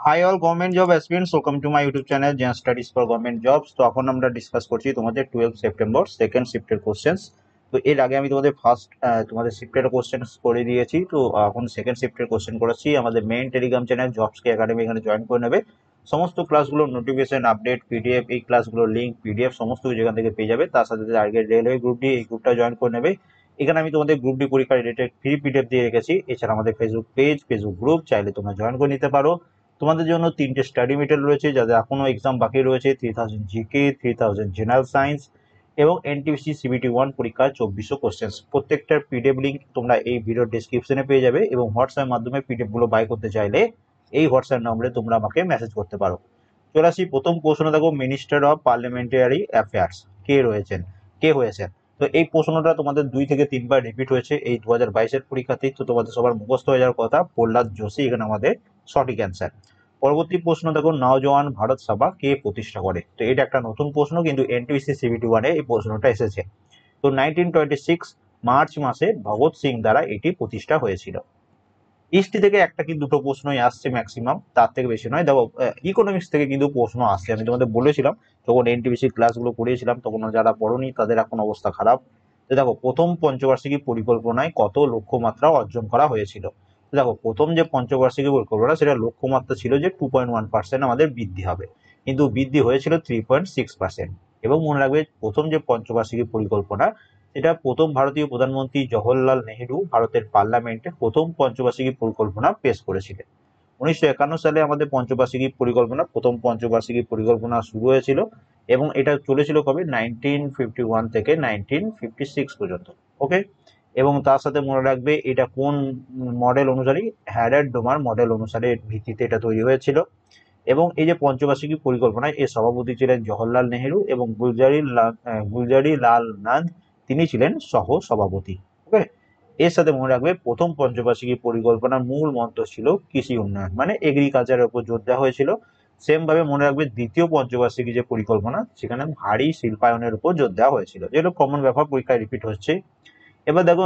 High all government job aspirants, welcome to my YouTube channel Zen studies for government jobs. তো এখন আমরা discuss করছি তোমাদের 12 September second শিফটের questions. তো এর আগে আমি তোমাদের ফার্স্ট তোমাদের শিফটের কোশ্চেন করে দিয়েছি, তো এখন সেকেন্ড শিফটের কোশ্চেন করাচ্ছি। আমাদের মেইন টেলিগ্রাম চ্যানেল জবস কে একাডেমি, এখানে জয়েন করে নেবে। সমস্ত ক্লাসগুলোর নোটিফিকেশন, আপডেট, পিডিএফ, এই ক্লাসগুলোর লিঙ্ক, পিডিএফ সমস্ত কিছু এখান থেকে পেয়ে যাবে। তার সাথে সাথে আগে রেলওয়ে গ্রুপ ডি, এই গ্রুপটা জয়েন করে নেবে। এখানে আমি তোমাদের গ্রুপ ডি পরীক্ষা রিলেটেড ফ্রি পিডিএফ দিয়ে রেখেছি। এছাড়া আমাদের ফেসবুক পেজ, ফেসবুক গ্রুপ চাইলে তোমরা জয়েন করে নিতে পারো। তোমাদের জন্য 3টে স্টাডি মেটেরিয়াল রয়েছে, যাদের এখনো এক্সাম বাকি রয়েছে। 3000 জিকে, 3000 জেনারেল সায়েন্স এবং এনটিপিসি সিবিটি 1 পরীক্ষার 2400 কোশ্চেন্স। প্রত্যেকটার পিডিএফ লিঙ্ক তোমরা এই ভিডিওর ডেসক্রিপশনে পেয়ে যাবে, এবং হোয়াটসঅ্যাপের মাধ্যমে পিডিএফ গুলো বাই করতে চাইলে এই হোয়াটসঅ্যাপ নম্বরে তোমরা আমাকে মেসেজ করতে পারো। চলে আসি প্রথম প্রশ্ন, দেখো মিনিস্টার অফ পার্লামেন্টারি অ্যাফেয়ার্স কে হয়েছেন। তো এই প্রশ্নটা তোমাদের 2 থেকে 3 বার রিপিট হয়েছে এই 2022-এর পরীক্ষাতেই, তো তোমাদের সবার মুখস্থ হয়ে যাওয়ার কথা। প্রহ্লাদ যোশী এখানে আমাদের সঠিক অ্যান্সার। পরবর্তী প্রশ্ন দেখো, নওজওয়ান ভারত সভা কে প্রতিষ্ঠা করে। তো এটা একটা নতুন প্রশ্ন, কিন্তু এনটিপিসি সিবিটি 1-এ এই প্রশ্নটা এসেছে। তো 1926 মার্চ মাসে ভগৎ সিং দ্বারা এটি প্রতিষ্ঠা হয়েছিল। হিস্ট্রি থেকে একটা কি দুটো প্রশ্নই আসছে ম্যাক্সিমাম, তার থেকে বেশি নয়। দেখো ইকোনমিক্স থেকে কিন্তু প্রশ্ন আসছে, আমি তোমাদের বলেছিলাম যখন এনটিপিসি ক্লাসগুলো করিয়েছিলাম, তখন যারা পড়োনি তাদের এখন অবস্থা খারাপ। তো দেখো, প্রথম পঞ্চবার্ষিকী পরিকল্পনায় কত লক্ষ্যমাত্রা অর্জন করা হয়েছিল। তো দেখো, প্রথম যে পঞ্চবার্ষিকী পরিকল্পনা, সেটা লক্ষ্যমাত্রা ছিল যে 2.1% আমাদের বৃদ্ধি হবে, কিন্তু বৃদ্ধি হয়েছিল 3.6%। এবং মনে রাখবে, প্রথম যে পঞ্চবার্ষিকী পরিকল্পনা, এটা প্রথম ভারতীয় প্রধানমন্ত্রী জওহরলাল নেহেরু ভারতের পার্লামেন্টে প্রথম পঞ্চবার্ষিকী পরিকল্পনা পেশ করেছিলেন। 1951 সালে আমাদের পঞ্চবার্ষিকী পরিকল্পনা, প্রথম পঞ্চবার্ষিকী পরিকল্পনা শুরু হয়েছিল, এবং এটা চলেছিল কবে, 1951 থেকে 1956 পর্যন্ত। ওকে। এবং তার সাথে মনে রাখবে, এটা কোন মডেল অনুসারে, হ্যারাড ডোমার মডেল অনুসারে ভিত্তিতে এটা তৈরি হয়েছিল। এবং এই যে পঞ্চবার্ষিকী পরিকল্পনায় এর সভাপতি ছিলেন জওহরলাল নেহেরু, এবং গুলজারি লাল নান্দ তিনি ছিলেন সহ সভাপতি। ওকে। এর সাথে মনে রাখবে, প্রথম পঞ্চবার্ষিকী পরিকল্পনার মূল মন্ত্র ছিল কৃষি উন্নয়ন, মানে এগ্রিকালচারের উপর জোর দেওয়া হয়েছিল। সেম ভাবে মনে রাখবে, দ্বিতীয় পঞ্চবার্ষিকী যে পরিকল্পনা, সেখানে ভারী শিল্পায়নের উপর জোর দেওয়া হয়েছিল, যেগুলো কমন ব্যাপার, পরীক্ষায় রিপিট হচ্ছে। এবার দেখো,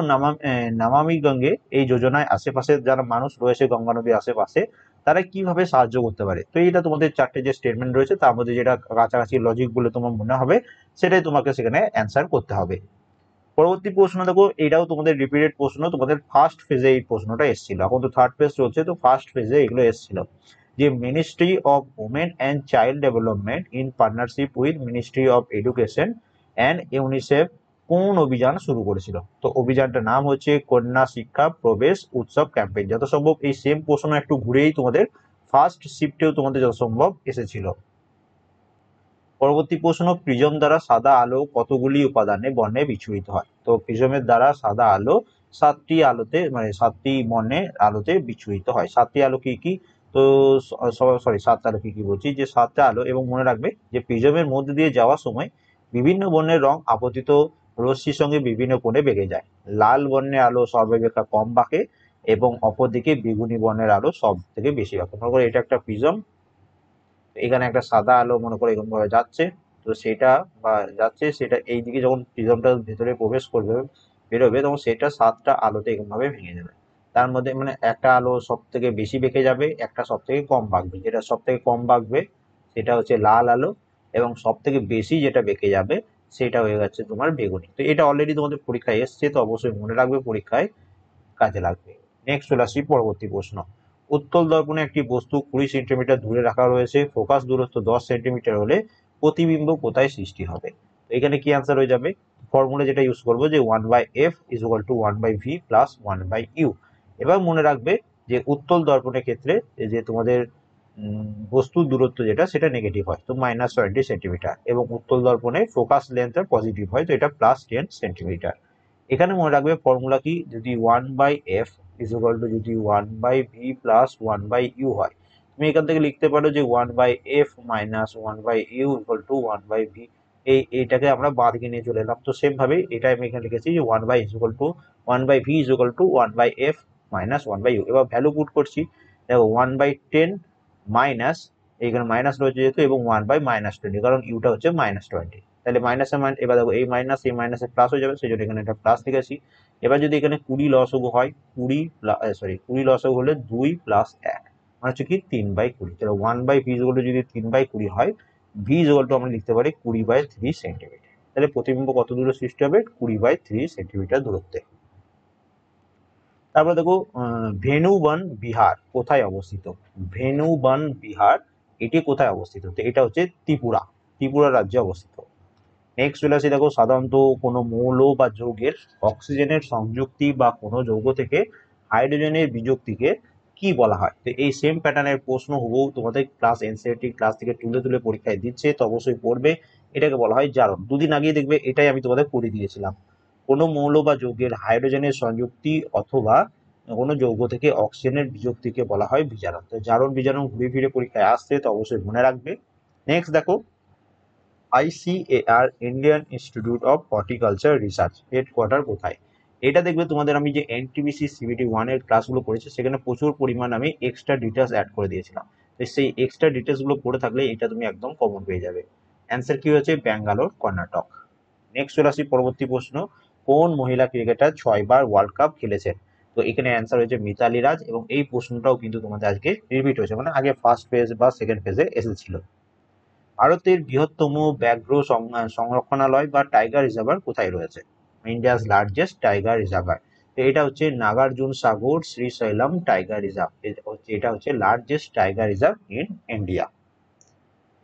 নামামি গঙ্গে এই যোজনায় আশেপাশে যারা মানুষ রয়েছে, গঙ্গা নদীর আশেপাশে, তারা কিভাবে সাহায্য করতে পারে। তো এইটা তোমাদের 4টে যে স্টেটমেন্ট রয়েছে, তার মধ্যে যেটা কাছাকাছি লজিক বলে তোমার মনে হবে, সেটাই তোমাকে সেখানে অ্যান্সার করতে হবে। পরবর্তী প্রশ্ন দেখো, এটাও তোমাদের রিপিটেড প্রশ্ন, তোমাদের ফার্স্ট ফেজে এই প্রশ্নটা এসেছিল, এখন তো থার্ড ফেজ চলছে, তো ফার্স্ট ফেজে এগুলো এসেছিল যে ministry of women and child development in partnership with ministry of education and UNICEF কোন অভিযান শুরু করেছিল। তো অভিযানটার নাম হচ্ছে কন্যা শিক্ষা প্রবেশ উৎসব ক্যাম্পেইন। যত সম্ভব এই সেম প্রশ্ন একটু ঘুরেই তোমাদের ফার্স্ট শিফটেও তোমাদের যত সম্ভব এসেছিল। পরবর্তী প্রশ্ন, প্রিজম দ্বারা সাদা আলো কতগুলি উপাদানে বর্ণে বিচ্ছুরিত হয়। তো প্রিজমের দ্বারা সাদা আলো 7টি আলোতে, মানে 7টি বর্ণের আলোতে বিচ্ছুরিত হয়। 7টি আলো কি কি? তো সরি, 7টা আলো কি কি বলছি, যে 7টা আলো। এবং মনে রাখবে যে প্রিজমের মধ্যে দিয়ে যাওয়ার সময় বিভিন্ন বর্ণের রং আপতিত রশ্মির সঙ্গে বিভিন্ন কোণে বেঁকে যায়। লাল বর্ণের আলো সর্বাপেক্ষা কম বাঁকে, এবং অপরদিকে বেগুনি বর্ণের আলো সব থেকে বেশি বাঁকে। মনে করো এটা একটা প্রিজম, এখানে একটা সাদা আলো মনে করে এরকম ভাবে যাচ্ছে, তো সেটা সেটা এইদিকে যখন প্রিজমটা ভেতরে প্রবেশ করবে, বেরোবে, তখন সেটা 7টা আলোতে এরকম ভাবে ভেঙে যাবে। তার মধ্যে মানে একটা আলো সব থেকে বেশি বেঁকে যাবে, একটা সব থেকে কম বাঁকবে। যেটা সব থেকে কম বাঁকবে সেটা হচ্ছে লাল আলো, এবং সব থেকে বেশি যেটা বেঁকে যাবে সেটা হয়ে যাচ্ছে তোমার বেগুনি। তো এটা অলরেডি তোমাদের পরীক্ষায় এসছে, তো অবশ্যই মনে রাখবে, পরীক্ষায় কাজে লাগবে। নেক্সট চলে আসি পরবর্তী প্রশ্ন। উত্তল দর্পণে একটি বস্তু 20 সেন্টিমিটার দূরে রাখা রয়েছে, ফোকাস দূরত্ব 10 সেন্টিমিটার হলে প্রতিবিম্ব কোথায় সৃষ্টি হবে। তো এখানে কি অ্যান্সার হয়ে যাবে, ফর্মুলা যেটা ইউজ করবো, যে 1/f is equal two 1/v plus 1/u। এবার মনে রাখবে যে উত্তল দর্পণের ক্ষেত্রে এই যে তোমাদের বস্তুর দূরত্ব যেটা, সেটা নেগেটিভ হয়, তো -20 সেন্টিমিটার, এবং উত্তল দর্পণে ফোকাস লেন্থ পজিটিভ হয়, তো এটা +10 সেন্টিমিটার। এখানে মনে রাখবে ফর্মুলা কি, যদি 1/f ইজ ইকুয়াল টু যদি 1/v প্লাস 1/u হয়, তুমি এখান থেকে লিখতে পারো যে 1/f minus 1/u equal to 1/v। এইটাকে আমরা বাঁ দিকে নিয়ে চলে এলাম, তো সেম ভাবে এটা আমি এখানে লিখেছি যে 1/v is equal two 1/f minus 1/u। এবার ভ্যালু পুট করছি, দেখো 1/10 মাইনাস, এইখানে মাইনাস রয়েছে যেহেতু, এবং 1/-20, কারণ ইউটা হচ্ছে -20। তাহলে মাইনাসে এবার দেখো এই মাইনাসে প্লাস হয়ে যাবে, সেই জন্য এখানে একটা প্লাস লিখেছি। এবার যদি এখানে 20 লসগু হয়, 20 লসগু হলে 2 + 1, মানে হচ্ছে কি 3/20। তাহলে 1/v যদি 3/20 হয়, v আমরা লিখতে পারি 20/3 সেন্টিমিটার। তাহলে প্রতিবিম্ব কত দূরে সৃষ্টি হবে? 20/3 সেন্টিমিটার দূরত্বে। তারপরে দেখো ভেনুবন বিহার কোথায় অবস্থিত? ভেনুবন বিহার এটি কোথায় অবস্থিত? তো এটা হচ্ছে ত্রিপুরা রাজ্যে অবস্থিত। নেক্সট চলে আসি, দেখো সাধারণত কোনো মৌল বা যৌগের অক্সিজেনের সংযুক্তি বা কোনো যৌগ থেকে হাইড্রোজেনের বিযুক্তিকে কি বলা হয়? তো এই সেম প্যাটার্নের প্রশ্ন হুবহু তোমাদের ক্লাস এনসিইআরটি ক্লাস থেকে তুলে পরীক্ষায় দিচ্ছে, তো অবশ্যই পড়বে। এটাকে বলা হয় জারণ। দুদিন আগে দেখবে এটাই আমি তোমাদের করে দিয়েছিলাম। কোনো মৌল বা যৌগের হাইড্রোজেনের সংযুক্তি অথবা কোনো যৌগ থেকে অক্সিজেনের বিযুক্তিকে বলা হয় বিজারণ। তো জারণ বিজারণ ঘুরে ফিরে পরীক্ষায় আসছে, তো অবশ্যই মনে রাখবে। নেক্সট দেখো ICAR Indian institute of horticulture research headquarter কোথায়? এটা দেখবে তোমাদের আমি যে NTPC CBT 1 এর ক্লাসগুলো করেছি সেখানে প্রচুর পরিমাণ আমি এক্সট্রা ডিটেলস অ্যাড করে দিয়েছিলাম। তো সেই এক্সট্রা ডিটেলসগুলো পড়ে থাকলে এটা তুমি একদম কমন পেয়ে যাবে। অ্যান্সার কি হচ্ছে? ব্যাঙ্গালোর, কর্ণাটক। নেক্সট চলে আসি পরবর্তী প্রশ্ন, কোন মহিলা ক্রিকেটার 6বার ওয়ার্ল্ড কাপ খেলেছেন? তো এখানে অ্যান্সার হয়েছে মিতালি রাজ, এবং এই প্রশ্নটাও কিন্তু তোমাদের আজকে রিপিট হয়েছে, মানে আগে ফার্স্ট ফেজ বা সেকেন্ড ফেজে এসেছিল। ভারতের বৃহত্তম ব্যাঘ্র সংরক্ষণালয় বা টাইগার রিজার্ভার কোথায় রয়েছে? India's largest tiger reservoir. তো এটা হচ্ছে নাগার্জুন সাগর শ্রীশৈলম টাইগার রিজার্ভ। এটা হচ্ছে largest tiger reserve in India.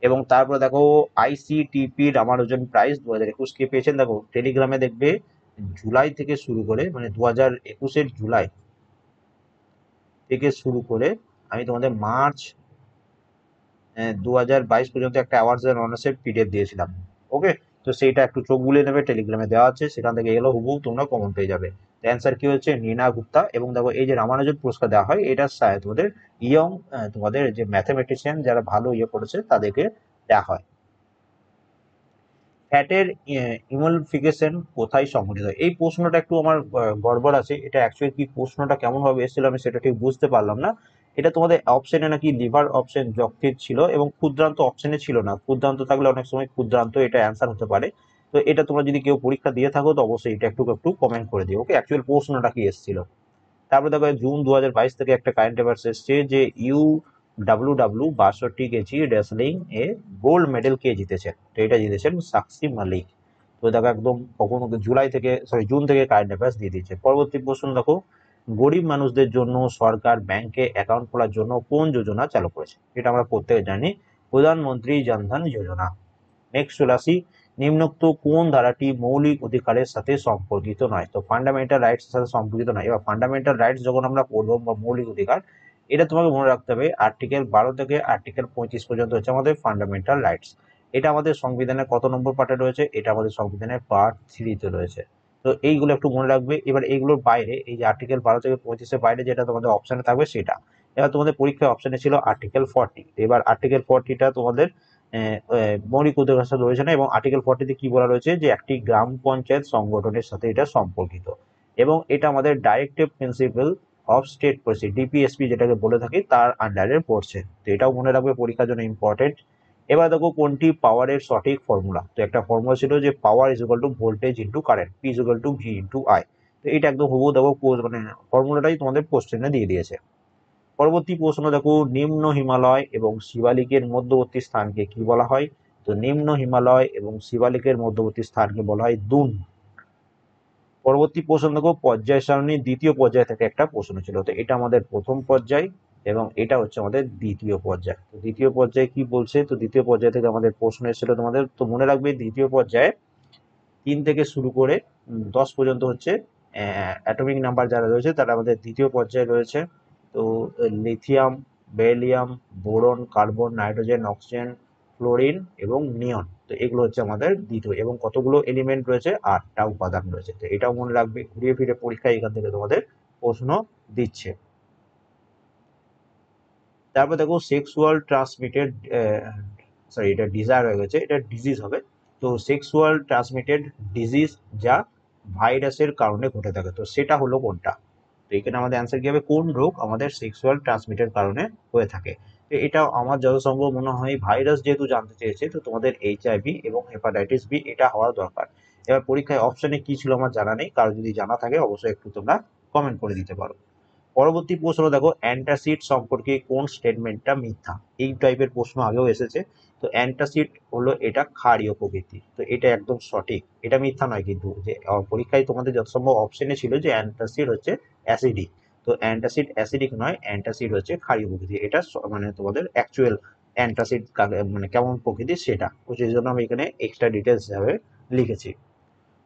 এবং তারপরে দেখো ICTP রামানুজন প্রাইজ 2021 কে পেয়েছেন। দেখো টেলিগ্রামে দেখবে জুলাই থেকে শুরু করে, মানে 2021-এর জুলাই থেকে শুরু করে আমি তোমাদের মার্চ 2022 পর্যন্ত একটা অ্যাওয়ার্ডস এন্ড অনার্স এর PDF দিয়েছিলাম। ওকে, তো সেইটা একটু চোখ বুলিয়ে নেবে, টেলিগ্রামে দেওয়া আছে, সেখান থেকে এগুলো হুবহু তোমরা কমন পেয়ে যাবে। অ্যান্সার কি হচ্ছে? নীনা গুপ্তা। এবং দেখো এই যে রামানুজন পুরস্কার দেওয়া হয়, এটা তোমাদের ইয়ং তোমাদের যে ম্যাথমেটিশিয়ান যারা ভালো করেছে তাদেরকে দেওয়া হয়। ফ্যাটের ইমলফিকেশন কোথায় সংঘটিত হয়? এই প্রশ্নটা একটু আমার গড়বড় আছে। এটা অ্যাকচুয়ালি কি প্রশ্নটা কেমন ভাবে এসেছিল আমি সেটা ঠিক বুঝতে পারলাম না। এটা তোমাদের অপশনে নাকি লিভার অপশন যকৃৎ ছিল, এবং ক্ষুদ্রান্ত অপশনে ছিল না। ক্ষুদ্রান্ত থাকলে অনেক সময় ক্ষুদ্রান্ত এটা অ্যান্সার হতে পারে। তো এটা তোমরা যদি কেউ পরীক্ষা দিয়ে থাকো তো অবশ্যই এটা একটু কমেন্ট করে দিও। ওকে, অ্যাকচুয়াল প্রশ্নটা কি এসেছিল। তারপরে দেখো জুন 2022 থেকে একটা কারেন্ট অ্যাফেয়ার্স এসছে যে UWW 62 KG wrestling a gold medal কে জিতেছেন? তো এটা জিতেছেন সাক্ষী মালিক। তো দেখো একদম কখনো জুন থেকে কারেন্ট অ্যাফেয়ার্স দিয়ে দিচ্ছে। পরবর্তী প্রশ্ন দেখো, গরিব মানুষদের জন্য সরকার ব্যাংকে অ্যাকাউন্ট খোলার জন্য কোন যোজনা চালু করেছে? এটা আমরা প্রত্যেকে জানি, প্রধানমন্ত্রী জনধন যোজনা। নেক্সট চলে আসি, নিম্নোক্ত কোন ধারাটি মৌলিক অধিকারের সাথে সম্পর্কিত নয়? তো ফান্ডামেন্টাল রাইটস এর সাথে সম্পর্কিত নয়। এবার ফান্ডামেন্টাল রাইটস যখন আমরা পড়বো বা মৌলিক অধিকার, এটা তোমাকে মনে রাখতে হবে আর্টিকেল 12 থেকে আর্টিকেল 35 পর্যন্ত হচ্ছে আমাদের ফান্ডামেন্টাল রাইটস। এটা আমাদের সংবিধানের কত নম্বর পার্টে রয়েছে? এটা আমাদের সংবিধানের পার্ট 3-তে রয়েছে। তো এইগুলো একটু মনে রাখবে। এবার এইগুলোর বাইরে এই যে আর্টিকেল 12 থেকে 35-এর বাইরে যেটা তোমাদের অপশনে থাকবে সেটা। এবার তোমাদের পরীক্ষায় অপশনে ছিল আর্টিকেল 40। এবার আর্টিকেল 40টা তোমাদের মৌলিক অধিকারের সাথে রয়েছে না, এবং আর্টিকেল 40-তে কি বলা রয়েছে যে একটি গ্রাম পঞ্চায়েত সংগঠনের সাথে এটা সম্পর্কিত, এবং এটা আমাদের directive principle of state policy DPSP যেটাকে বলে থাকি তার আন্ডারে পড়ছে। তো এটাও মনে রাখবে, পরীক্ষার জন্য ইম্পর্টেন্ট। এবার দেখো কোনটি পাওয়ারের সঠিক ফর্মুলা? তো একটা ফর্মুলা ছিল যে power is equal two voltage into current, P is equal two V into I। তো এটা একদম হুবহু দেখো মানে ফর্মুলাটাই তোমাদের কোশ্চেনে দিয়ে দিয়েছে। পরবর্তী প্রশ্ন দেখো, নিম্ন হিমালয় এবং শিবালিকের মধ্যবর্তী স্থানকে কি বলা হয়? তো নিম্ন হিমালয় এবং শিবালিকের মধ্যবর্তী স্থানকে বলা হয় দুন। পরবর্তী প্রশ্ন দেখো, পর্যায় সারণীর দ্বিতীয় পর্যায় থেকে একটা প্রশ্ন ছিল। তো এটা আমাদের প্রথম পর্যায়, এবং এটা হচ্ছে আমাদের দ্বিতীয় পর্যায়। তো দ্বিতীয় পর্যায়ে কি বলছে? তো দ্বিতীয় পর্যায় থেকে আমাদের প্রশ্ন এসেছিল তোমাদের। তো মনে রাখবে দ্বিতীয় পর্যায়ে 3 থেকে শুরু করে 10 পর্যন্ত হচ্ছে অ্যাটমিক নাম্বার যারা রয়েছে তারা আমাদের দ্বিতীয় পর্যায়ে রয়েছে। তো lithium, beryllium, boron, carbon, nitrogen, oxygen, fluorine এবং নিয়ন। তো এগুলো হচ্ছে আমাদের দ্বিতীয়, এবং কতগুলো এলিমেন্ট রয়েছে? 8টা উপাদান রয়েছে। তো এটাও মনে রাখবে, ঘুরিয়ে ফিরে পরীক্ষায় এখান থেকে তোমাদের প্রশ্ন দিচ্ছে। তারপর দেখো সেক্সুয়াল ট্রান্সমিটেড, সরি এটা ডিজায়ার হয়ে গেছে, এটা ডিজিজ হবে। তো সেক্সুয়াল ট্রান্সমিটেড ডিজিজ যা ভাইরাসের কারণে ঘটে থাকে, তো সেটা হলো কোনটা? তো এখানে আমাদের অ্যান্সার কি হবে? কোন রোগ আমাদের সেক্সুয়াল ট্রান্সমিটেড কারণে হয়ে থাকে? তো এটা আমার যত সম্ভব মনে হয় ভাইরাস যেহেতু জানতে চেয়েছে, তো তোমাদের HIV এবং হেপাটাইটিস B এটা হওয়ার দরকার। এবার পরীক্ষায় অপশনে কি ছিল আমার জানা নেই, কারো যদি জানা থাকে অবশ্যই একটু তোমরা কমেন্ট করে দিতে পারো। পরবর্তী প্রশ্ন দেখো, অ্যান্টাসিড সম্পর্কে কোন স্টেটমেন্টটা মিথ্যা। এই টাইপের প্রশ্ন আগেও এসেছে। তো অ্যান্টাসিড হলো এটা ক্ষারীয় প্রকৃতি, তো এটা একদম সঠিক, এটা মিথ্যা নয় কিন্তু। যে পরীক্ষায় তোমাদের যত সম্ভব অপশনে ছিল যে অ্যান্টাসিড হচ্ছে অ্যাসিডিক, তো অ্যান্টাসিড অ্যাসিডিক নয়, অ্যান্টাসিড হচ্ছে ক্ষারীয় প্রকৃতি। এটা মানে তোমাদের অ্যাকচুয়াল অ্যান্টাসিড মানে কেমন প্রকৃতি সেটা, তো সেই জন্য আমি এখানে এক্সট্রা ডিটেলস হিসাবে লিখেছি।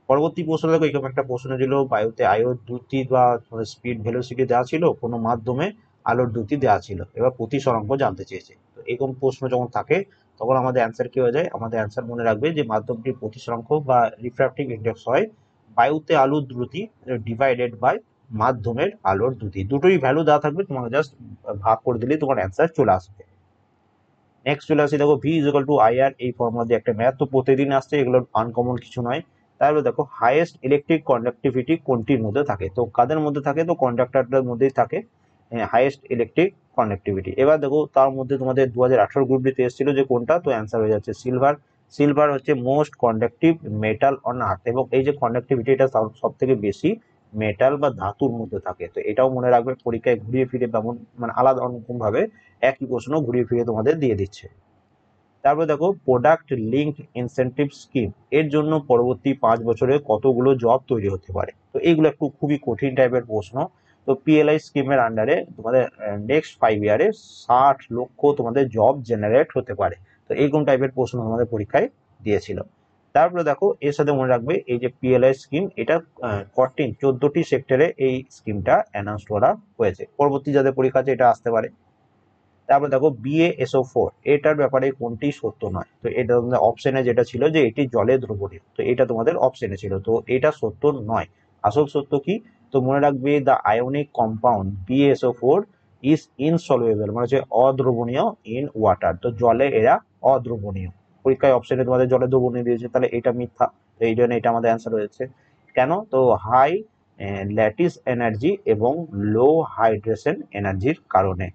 পরবর্তী প্রশ্ন দেখো, এরকম একটা প্রশ্ন ছিল, বায়ুতে আলোর দ্রুতি বা স্পিড ভেলোসিটি দেওয়া ছিল, কোনো মাধ্যমে আলোর দ্রুতি দেওয়া ছিল, এবার প্রতিসরাঙ্ক জানতে চেয়েছে। তো এরকম প্রশ্ন যখন থাকে তখন আমাদের অ্যান্সার কি হয়ে যায়, আমাদের অ্যান্সার মনে রাখবে যে মাধ্যমটির প্রতিসরাঙ্ক বা রিফ্র্যাক্টিভ ইন্ডেক্স হয় বায়ুতে আলোর দ্রুতি ডিভাইডেড বাই মাধ্যমের আলোর দ্রুতি, দুটোই ভ্যালু দেওয়া থাকবে, তোমাকে জাস্ট ভাগ করে দিলেই তোমার অ্যান্সার চলে আসবে। নেক্সট চলে আসি, দেখো V is equal to I R, এই ফর্মুলা দিয়ে একটা ম্যাথ তো প্রতিদিন আসছে, এগুলো আনকমন কিছু নয়। তারপরে দেখো হাইয়েস্ট ইলেকট্রিক কন্ডাক্টিভিটি কোনটির মধ্যে থাকে, তো কাদের মধ্যে থাকে, তো কন্ডাক্টরটার মধ্যেই থাকে হাইয়েস্ট ইলেকট্রিক কন্ডাক্টিভিটি। এবার দেখো তার মধ্যে তোমাদের 2018 গ্রুপ ডিতে এসেছিল যে কোনটা, তো অ্যান্সার হয়ে যাচ্ছে সিলভার। সিলভার হচ্ছে most conductive metal on earth, এবং এই যে কন্ডাক্টিভিটি এটা সব থেকে বেশি মেটাল বা ধাতুর মধ্যে থাকে। তো এটাও মনে রাখবে, পরীক্ষায় ঘুরিয়ে ফিরে তেমন মানে আলাদা রকম ভাবে একই প্রশ্ন ঘুরিয়ে ফিরে তোমাদের দিয়ে দিচ্ছে। তারপরে দেখো প্রোডাক্ট লিঙ্ক ইনসেন্টিভ স্কিম, এর জন্য পরবর্তী 5 বছরে কতগুলো জব তৈরি হতে পারে, তো এইগুলো একটু খুবই কঠিন টাইপের প্রশ্ন। তো পিএলআই স্কিমের আন্ডারে তোমাদের নেক্সট 5 ইয়ারে 60 লক্ষ তোমাদের জব জেনারেট হতে পারে। তো এইরকম টাইপের প্রশ্ন আমাদের পরীক্ষায় দিয়েছিল। তারপরে দেখো এর সাথে মনে রাখবে এই যে পিএলআই স্কিম, এটা 14টি সেক্টরে এই স্কিমটা অ্যানাউন্স করা হয়েছে, পরবর্তী যাদের পরীক্ষা আছে এটা আসতে পারে। তারপর দেখো BaSO4, এটার ব্যাপারে কোনটি সত্য নয়, তো এটা তোমাদের অপশনে যেটা ছিল যে এটি জলে দ্রবণীয়, তো এটা তোমাদের অপশনে ছিল, তো এটা সত্য নয়। আসল সত্য কি, তো মনে রাখবে the ionic compound BaSO4 is insoluble, মানে হচ্ছে অদ্রবণীয় ইন ওয়াটার, তো জলে এরা অদ্রবণীয়। পরীক্ষায় অপশনে তোমাদের জলে দ্রবণীয় দিয়েছে, তাহলে এটা মিথ্যা, তো এই জন্য এটা আমাদের অ্যান্সার হয়েছে। কেন, তো হাই ল্যাটিস এনার্জি এবং লো হাইড্রেশন এনার্জির কারণে।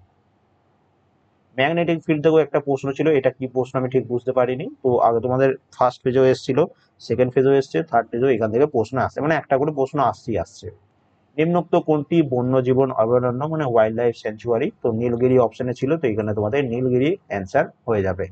ম্যাগনেটিক ফিল্ড থেকেও একটা প্রশ্ন ছিল, এটা কি প্রশ্ন আমি ঠিক বুঝতে পারিনি, তো আগে তোমাদের ফার্স্ট পেজেও এসেছিল, সেকেন্ড পেজেও এসছে, থার্ড পেজেও এখান থেকে প্রশ্ন আসছে, মানে একটা করে প্রশ্ন আসছে। নিম্নোক্ত কোনটি বন্যজীবন অভয়ারণ্য মানে ওয়াইল্ড লাইফ স্যাংচুয়ারি, তো নীলগিরি অপশনে ছিল, তো এখানে তোমাদের নীলগিরি অ্যান্সার হয়ে যাবে।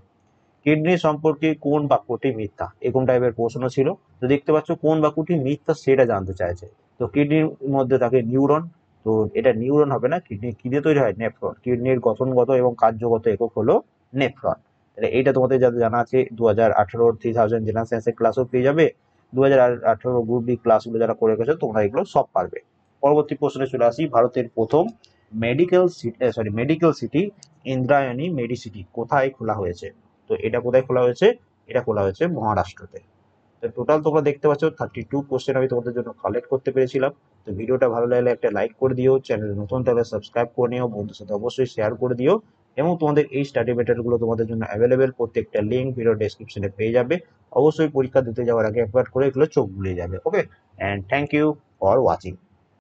কিডনি সম্পর্কে কোন বাক্যটি মিথ্যা, এরকম টাইপের প্রশ্ন ছিল, তো দেখতে পাচ্ছ কোন বাক্যটি মিথ্যা সেটা জানতে চাইছে। তো কিডনির মধ্যে থাকে নিউরন, তো এটা নিউরন হবে না, কিডনি কি দিয়ে তৈরি হয়, নেফ্রন, কিডনির গঠনগত এবং কার্যগত একক হলো নেফ্রন। তাহলে এইটা তোমাদের যাদের জানা আছে 2018 3000 জেনারেল সায়েন্সের ক্লাসও পেয়ে যাবে, 2018 গ্রুপ ডি ক্লাসগুলো যারা করে গেছো তোমরা এগুলো সব পারবে। পরবর্তী প্রশ্নে চলে আসি, ভারতের প্রথম মেডিকেল সিটি ইন্দ্রায়ণী মেডিসিটি কোথায় খোলা হয়েছে, তো এটা কোথায় খোলা হয়েছে, এটা খোলা হয়েছে মহারাষ্ট্রতে। তো টোটাল তোমরা দেখতে পাচ্ছ 32 কোশ্চেন আমি তোমাদের জন্য কালেক্ট করতে পেরেছিলাম। তো ভিডিওটা ভালো লাগলে একটা লাইক করে দিও, চ্যানেল নতুন তাহলে সাবস্ক্রাইব করে নিও, বন্ধুদের সাথে অবশ্যই শেয়ার করে দিও, এবং তোমাদের এই স্টাডি মেটেরিয়ালগুলো তোমাদের জন্য অ্যাভেলেবেল, প্রত্যেকটা লিঙ্ক ভিডিও ডেসক্রিপশনে পেয়ে যাবে। অবশ্যই পরীক্ষা দিতে যাওয়ার আগে একবার করে এগুলো চোখ বুলিয়ে যাবে। Okay, and thank you for watching.